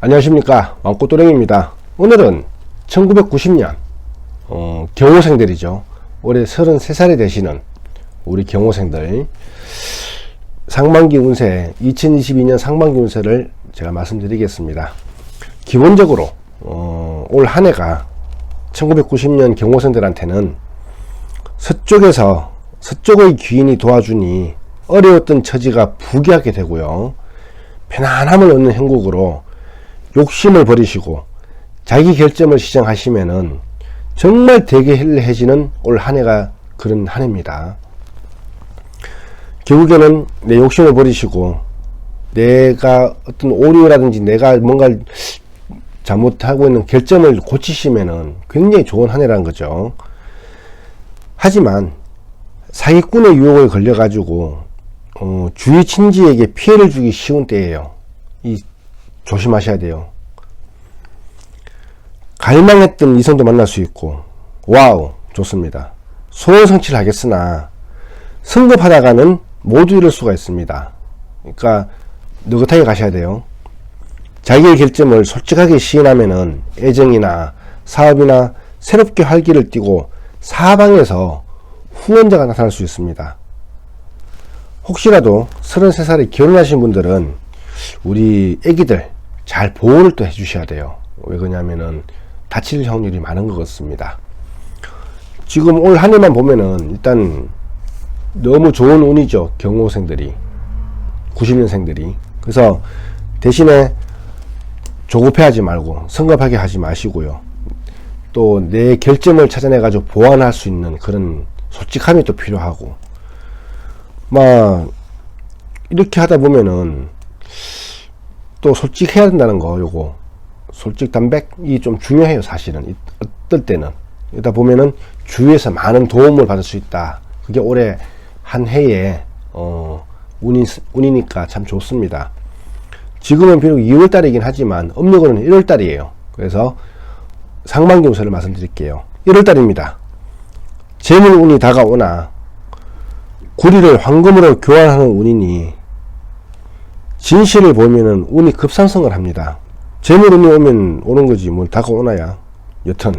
안녕하십니까, 왕꼬또령입니다. 오늘은 1990년 경호생들이죠. 올해 33살이 되시는 우리 경호생들 상반기 운세, 2022년 상반기 운세를 제가 말씀드리겠습니다. 기본적으로 올 한해가 1990년 경호생들한테는 서쪽의 귀인이 도와주니 어려웠던 처지가 부귀하게 되고요, 편안함을 얻는 형국으로 욕심을 버리시고 자기 결점을 시정하시면은 정말 되게 힐해지는 올 한해가 그런 한해입니다. 결국에는 내 욕심을 버리시고 내가 어떤 오류라든지 내가 뭔가 잘못하고 있는 결점을 고치시면은 굉장히 좋은 한해라는 거죠. 하지만 사기꾼의 유혹을 걸려가지고 주위 친지에게 피해를 주기 쉬운 때예요. 조심하셔야 돼요. 갈망했던 이성도 만날 수 있고, 와우, 좋습니다. 소원 성취를 하겠으나 성급하다가는 모두 이룰 수가 있습니다. 그러니까 느긋하게 가셔야 돼요. 자기의 결점을 솔직하게 시인하면은 애정이나 사업이나 새롭게 활기를 띠고 사방에서 후원자가 나타날 수 있습니다. 혹시라도 33살에 결혼하신 분들은 우리 애기들 잘 보호를 또 해주셔야 돼요. 왜 그러냐면은 다칠 확률이 많은 것 같습니다. 지금 올 한 해만 보면은 일단 너무 좋은 운이죠. 경호생들이, 90년생들이. 그래서 대신에 조급해하지 말고 성급하게 하지 마시고요. 또 내 결점을 찾아내 가지고 보완할 수 있는 그런 솔직함이 또 필요하고, 막 이렇게 하다 보면은 또 솔직해야 된다는 거, 요거 솔직 담백이 좀 중요해요. 사실은 어떨 때는 이러다 보면은 주위에서 많은 도움을 받을 수 있다. 그게 올해 한 해에 운이니까 참 좋습니다. 지금은 비록 2월달이긴 하지만 음력으로는 1월달이에요. 그래서 상반기 운세를 말씀드릴게요. 1월달입니다. 재물운이 다가오나 구리를 황금으로 교환하는 운이니 진실을 보면은 운이 급상승을 합니다. 재물운이 오면 오는 거지 뭘 다가오나야. 여튼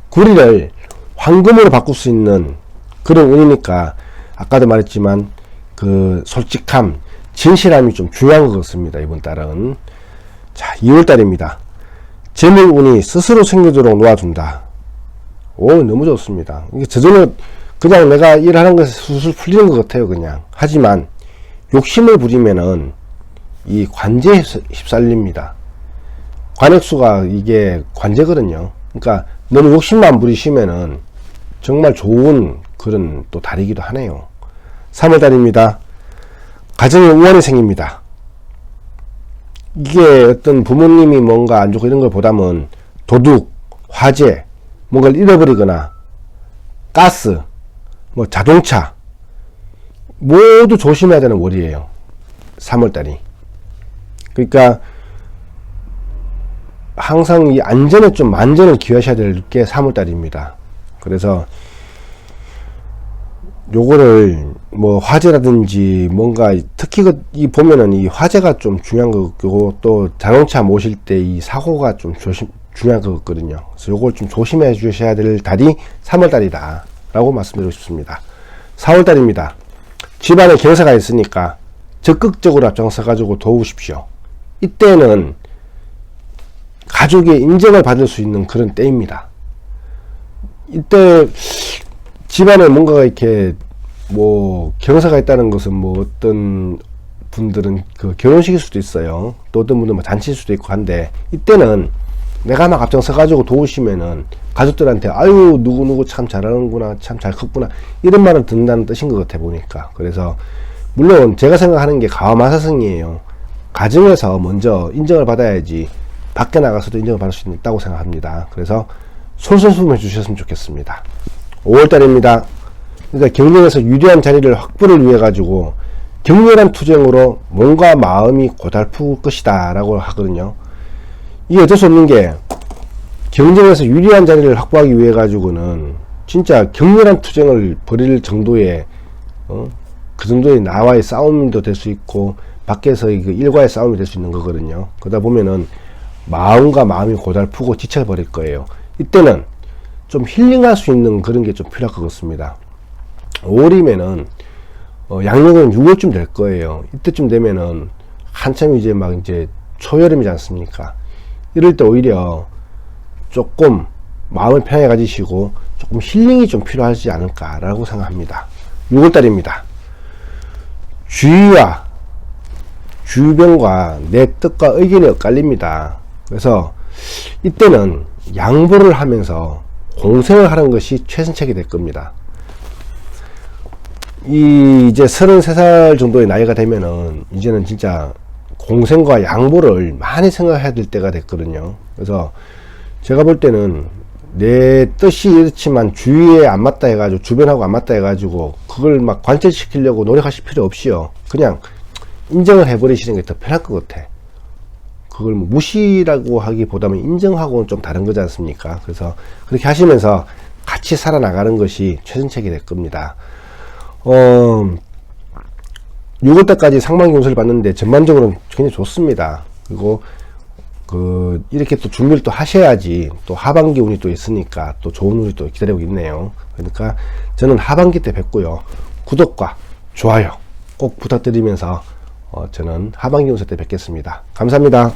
구리를 황금으로 바꿀 수 있는 그런 운이니까 아까도 말했지만 그 솔직함, 진실함이 좀 중요한 것 같습니다. 이번 달은. 자, 2월달입니다. 재물운이 스스로 생기도록 놓아준다. 오, 너무 좋습니다. 이게 저절로 그냥 내가 일하는 것에 술술 풀리는 것 같아요. 그냥. 하지만 욕심을 부리면은 이 관제에 휩쓸립니다. 관액수가 이게 관제거든요. 그러니까 너무 욕심만 부리시면은 정말 좋은 그런 또 달이기도 하네요. 3월달입니다. 가정에 우환이 생깁니다. 이게 어떤 부모님이 뭔가 안 좋고 이런 걸 보다는 도둑, 화재, 뭔가를 잃어버리거나 가스, 뭐 자동차 모두 조심해야 되는 월이에요. 3월달이. 그러니까 항상 이 안전에 좀 만전을 기하셔야 될 게 3월달입니다. 그래서 요거를 뭐 화재라든지 뭔가 특히 이 보면은 이 화재가 좀 중요한 거고 또 자동차 모실 때 이 사고가 좀 중요한 거 같거든요. 그래서 요걸 좀 조심해 주셔야 될 달이 3월달이다 라고 말씀드리고 싶습니다. 4월달입니다. 집안에 경사가 있으니까 적극적으로 앞장서 가지고 도우십시오. 이때는 가족의 인정을 받을 수 있는 그런 때입니다. 이때 집안에 뭔가가 이렇게 뭐 경사가 있다는 것은 뭐 어떤 분들은 그 결혼식일 수도 있어요. 또 어떤 분들은 뭐 잔치일 수도 있고 한데 이때는 내가 막 앞장서 가지고 도우시면은 가족들한테 아유 누구누구 참 잘하는구나, 참 잘 컸구나 이런 말을 듣는다는 뜻인 것 같아 보니까. 그래서 물론 제가 생각하는 게 가와마사성이에요. 가정에서 먼저 인정을 받아야지 밖에 나가서도 인정을 받을 수 있다고 생각합니다. 그래서 솔선수범해 주셨으면 좋겠습니다. 5월달입니다. 그러니까 경쟁에서 유리한 자리를 확보를 위해 가지고 격렬한 투쟁으로 몸과 마음이 고달플 것이다 라고 하거든요. 이게 어쩔 수 없는 게 경쟁에서 유리한 자리를 확보하기 위해 가지고는 진짜 격렬한 투쟁을 벌일 정도의 그 정도의 나와의 싸움도 될 수 있고 밖에서의 그 일과의 싸움이 될 수 있는 거거든요. 그러다 보면은 마음과 마음이 고달프고 지쳐버릴 거예요. 이때는 좀 힐링할 수 있는 그런 게 좀 필요할 것 같습니다. 5월이면은 양력은 6월쯤 될 거예요. 이때쯤 되면은 한참 이제 막 이제 초여름이지 않습니까? 이럴 때 오히려 조금 마음을 편하게 가지시고 조금 힐링이 좀 필요하지 않을까라고 생각합니다. 6월달입니다. 주위와 주변과 내 뜻과 의견이 엇갈립니다. 그래서 이때는 양보를 하면서 공생을 하는 것이 최선책이 될 겁니다. 이제 33살 정도의 나이가 되면은 이제는 진짜 공생과 양보를 많이 생각해야 될 때가 됐거든요. 그래서 제가 볼 때는 내 뜻이 이렇지만 주위에 안 맞다 해가지고 주변하고 안 맞다 해가지고 그걸 막 관철시키려고 노력하실 필요 없이요. 그냥 인정을 해버리시는 게 더 편할 것 같아. 그걸 뭐 무시라고 하기보다는 인정하고는 좀 다른 거지 않습니까? 그래서 그렇게 하시면서 같이 살아나가는 것이 최선책이 될 겁니다. 6월달까지 상반기 운세를 봤는데 전반적으로는 굉장히 좋습니다. 그리고 이렇게 또 준비를 또 하셔야지 또 하반기 운이 또 있으니까 또 좋은 운이 또 기다리고 있네요. 그러니까 저는 하반기 때 뵙고요. 구독과 좋아요 꼭 부탁드리면서 저는 하반기 운세 때 뵙겠습니다. 감사합니다.